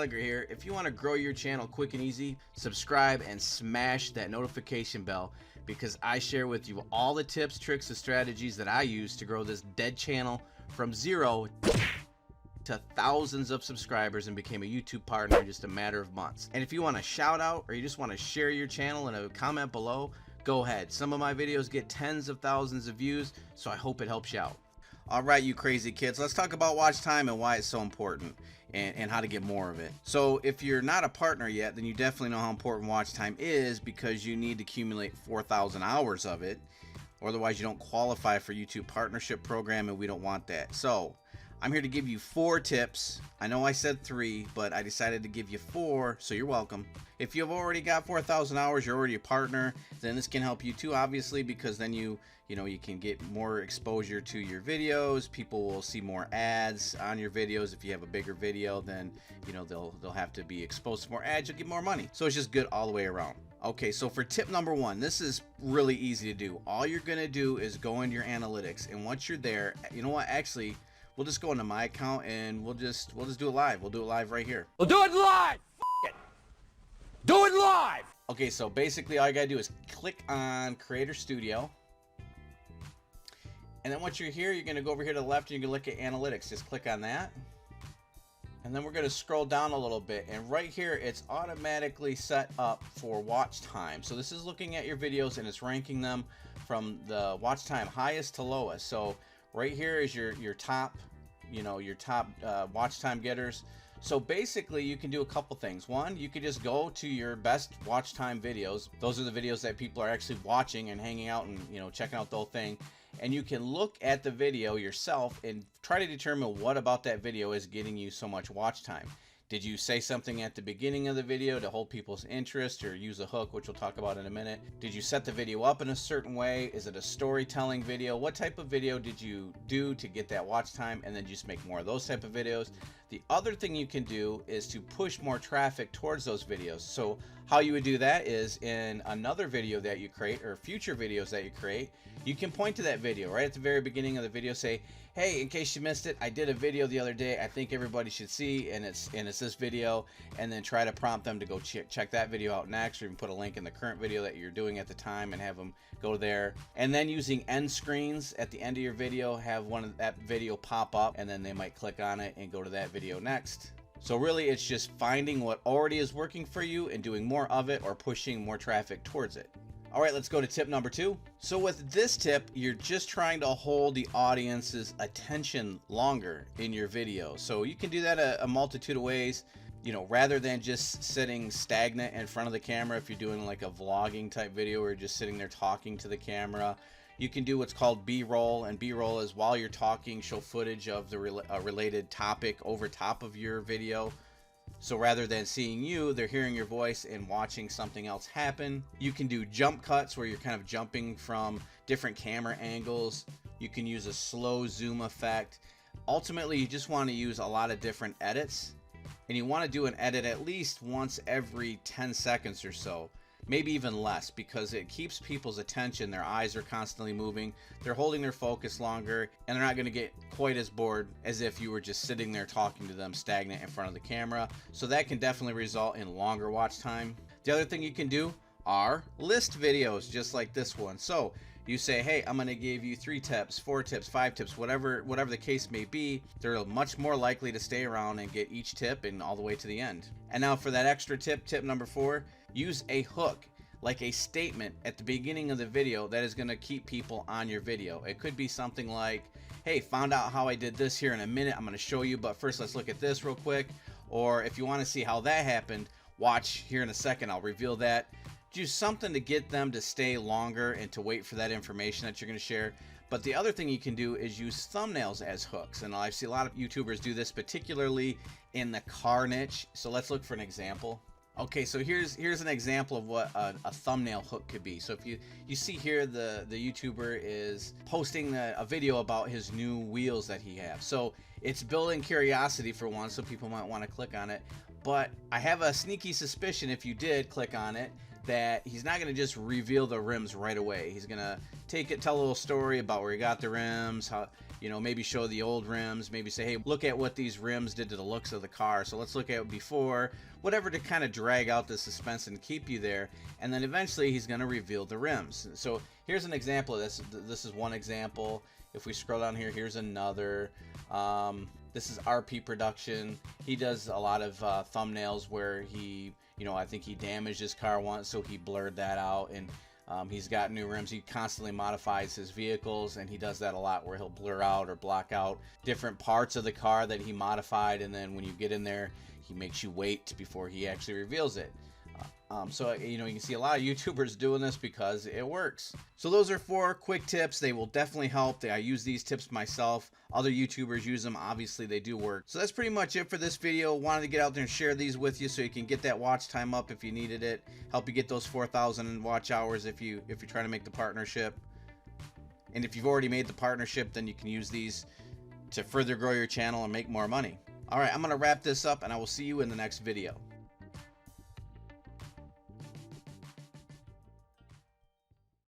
Gallagher here. If you want to grow your channel quick and easy, subscribe and smash that notification bell, because I share with you all the tips, tricks, and strategies that I use to grow this dead channel from 0 to thousands of subscribers and became a YouTube partner in just a matter of months. And if you want a shout out or you just want to share your channel in a comment below, go ahead. Some of my videos get tens of thousands of views, so I hope it helps you out. All right, you crazy kids, let's talk about watch time and why it's so important and how to get more of it. So if you're not a partner yet, then you definitely know how important watch time is, because you need to accumulate 4,000 hours of it, or otherwise you don't qualify for YouTube partnership program, and we don't want that. So I'm here to give you 4 tips. I know I said 3, but I decided to give you 4, so you're welcome. If you've already got 4,000 hours, you're already a partner, then this can help you too, obviously, because then you can get more exposure to your videos. People will see more ads on your videos. If you have a bigger video, then they'll have to be exposed to more ads. You'll get more money. So it's just good all the way around. Okay, so for tip number 1, this is really easy to do. All you're gonna do is go into your analytics, and once you're there, you know what? Actually, we'll just go into my account and we'll just do it live. We'll do it live right here. We'll do it live. F it. Do it live. Okay, so basically all you gotta do is click on Creator Studio. And then once you're here, you're gonna go over here to the left and you can look at analytics. Just click on that. And then we're gonna scroll down a little bit, and right here it's automatically set up for watch time. So this is looking at your videos and it's ranking them from the watch time highest to lowest. So right here is your top, your top watch time getters. So basically you can do a couple things. One, you could just go to your best watch time videos. Those are the videos that people are actually watching and hanging out and checking out the whole thing. And you can look at the video yourself and try to determine what about that video is getting you so much watch time. Did you say something at the beginning of the video to hold people's interest, or use a hook, which we'll talk about in a minute? Did you set the video up in a certain way? Is it a storytelling video? What type of video did you do to get that watch time, and then just make more of those type of videos? The other thing you can do is to push more traffic towards those videos. So how you would do that is, in another video that you create, or future videos that you create, you can point to that video right at the very beginning of the video, say, hey, in case you missed it, I did a video the other day I think everybody should see, and it's this video, and then try to prompt them to go check that video out next, or even put a link in the current video that you're doing at the time and have them go there. And then using end screens at the end of your video, have one of that video pop up, and then they might click on it and go to that video next. So really it's just finding what already is working for you and doing more of it, or pushing more traffic towards it. All right, let's go to tip number 2. So with this tip, you're just trying to hold the audience's attention longer in your video. So you can do that a multitude of ways, rather than just sitting stagnant in front of the camera. If you're doing like a vlogging type video where you're just sitting there talking to the camera, you can do what's called B-roll, and B-roll is while you're talking, show footage of the related topic over top of your video. So rather than seeing you, they're hearing your voice and watching something else happen. You can do jump cuts where you're kind of jumping from different camera angles. You can use a slow zoom effect. Ultimately, you just want to use a lot of different edits, and you want to do an edit at least once every 10 seconds or so. Maybe even less, because it keeps people's attention. Their eyes are constantly moving, they're holding their focus longer, and they're not going to get quite as bored as if you were just sitting there talking to them stagnant in front of the camera. So that can definitely result in longer watch time. The other thing you can do are list videos, just like this one. So you say, hey, I'm going to give you 3 tips, 4 tips, 5 tips, whatever the case may be. They're much more likely to stay around and get each tip and all the way to the end. And now for that extra tip, tip number 4, use a hook, like a statement at the beginning of the video that is going to keep people on your video. It could be something like, hey, found out how I did this here in a minute. I'm going to show you, but first let's look at this real quick. Or if you want to see how that happened, watch here in a second, I'll reveal that. Do something to get them to stay longer and to wait for that information that you're going to share. But the other thing you can do is use thumbnails as hooks, and I see a lot of YouTubers do this, particularly in the car niche. So let's look for an example. Okay, so here's an example of what a thumbnail hook could be. So if you see here, the YouTuber is posting a video about his new wheels that he has. So it's building curiosity for one, so people might want to click on it. But I have a sneaky suspicion if you did click on it that he's not going to just reveal the rims right away. He's going to tell a little story about where he got the rims, how, you know, maybe show the old rims, maybe say, hey, look at what these rims did to the looks of the car. So let's look at it before, whatever, to kind of drag out the suspense and keep you there. And then eventually he's going to reveal the rims. So here's an example of this. This is one example. If we scroll down here, here's another. This is RP Production. He does a lot of thumbnails where he, you know, I think he damaged his car once, so he blurred that out. And he's got new rims. He constantly modifies his vehicles, and he does that a lot where he'll blur out or block out different parts of the car that he modified, and then when you get in there, he makes you wait before he actually reveals it. So, you know, you can see a lot of YouTubers doing this because it works. So those are 4 quick tips. They will definitely help. I use these tips myself. Other YouTubers use them. Obviously, they do work. So that's pretty much it for this video. Wanted to get out there and share these with you so you can get that watch time up if you needed it. Help you get those 4,000 watch hours if you're trying to make the partnership. And if you've already made the partnership, then you can use these to further grow your channel and make more money. All right, I'm going to wrap this up, and I will see you in the next video.